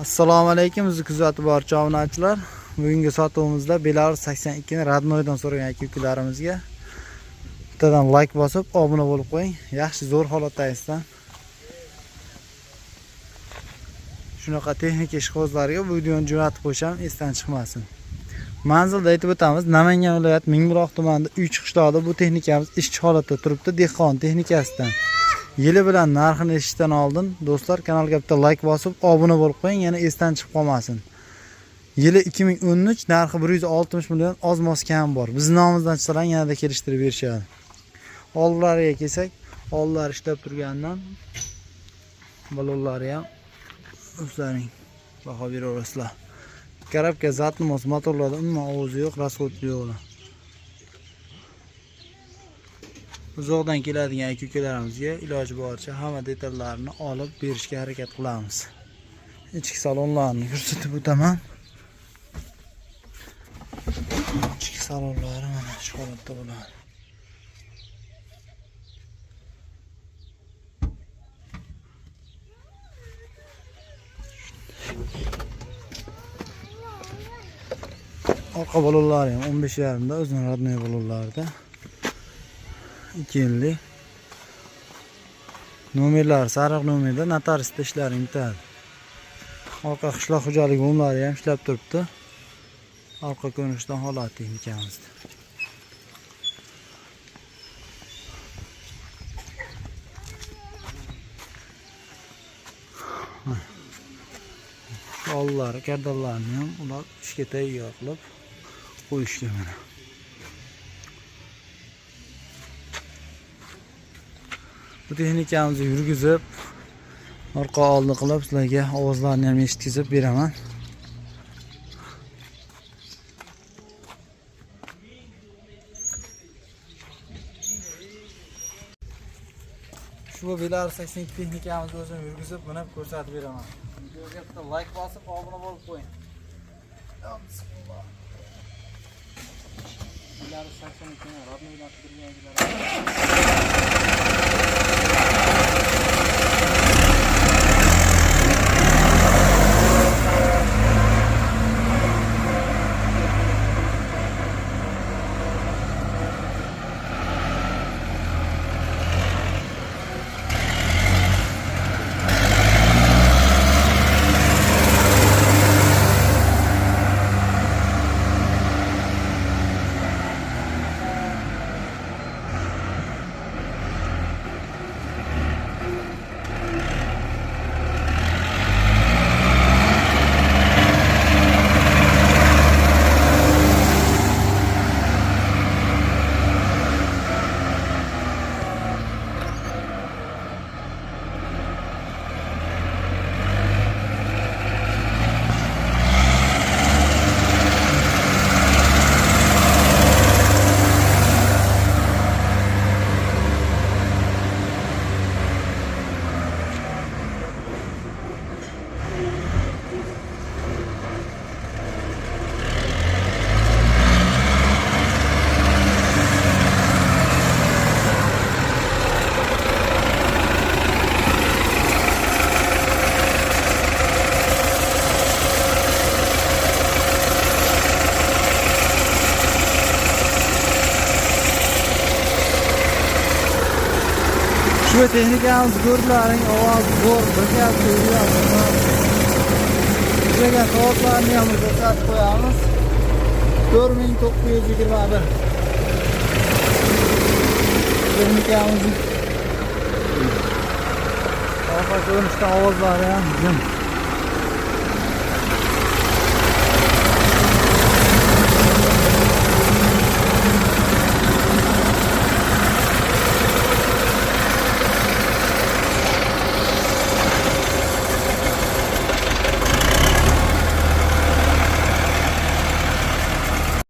Assalomu alaykum, bizni kuzatib boruvchi obunachilar. Bugungi sotuvimizda Belarus 82 ni Radnoydan so'ragan aka-ukalarimizga bittadan like bosib, obuna bo'lib qo'ying. Yaxshi zo'r holatdaysidan. Shunaqa texnika ishqibozlariga bu videoni jo'natib qo'yisham, esdan chiqmasin. Manzilda aytib o'tamiz, Namangan viloyati Mingbuloq tumanida 3 qishloqda bu texnikamiz ishchi holatda turibdi, dehqon texnikasidan. Yili bilan narxini eshitishdan oldin do'stlar kanalga bitta like bosib, obuna bo'lib qo'ying, yana esdan chiqib qolmasin. Yili 2013, narxi 160 million, oz-moz kam bor. Bizning nomimizdan chiqsalar yanada kelishtirib berishadi. Oldilariga kelsak, oldilari ishlab turgandan balonlari ham o'zlaring baho beraverasizlar. Karabka zatmos motorlarda umuman ovozi yo'q, rasxoti yo'q. Uzoqdan keladigan aka-ukalarimizga iloji boricha hamma detallarini olib berishga harakat qilamiz. Ichki salonlarni ko'rsatib o'taman. Ichki salonlari mana shu holatda bo'ladi. Orqa balonlari ham 15.5 da, o'zining radnoy balonlarida. 2 yillik. Nomerlar sariq nomerda notariusda ishlari bitadi. Orqa qishloq xo'jaligi o'mlari ham ishlab turibdi. Orqa ko'rinishdan holat texnikamizda. Ollari, kardallarni ham ular ishga tayyor qilib qo'yishgan mana. Bu texnikamizni yurgizib, orqa oldi qilib sizlarga ovozlarni ham eshitkizib beraman. Shu Belarus 82 texnikamizni o'zim yurgizib, buni ko'rsatib beraman. Videoga bitta like bosib, obuna bo'lib qo'ying. Bismillah. Belarus 82 ni Radnoydan qidirganlar. Şu texnikamız ko'rdilaring, ovozi zo'r, bir gap so'zlayapman. Bizga soatlarni ham ko'rsatib qo'yamiz. 4921. Texnikamizning orqa ko'rinishdan ovozlari ham jim.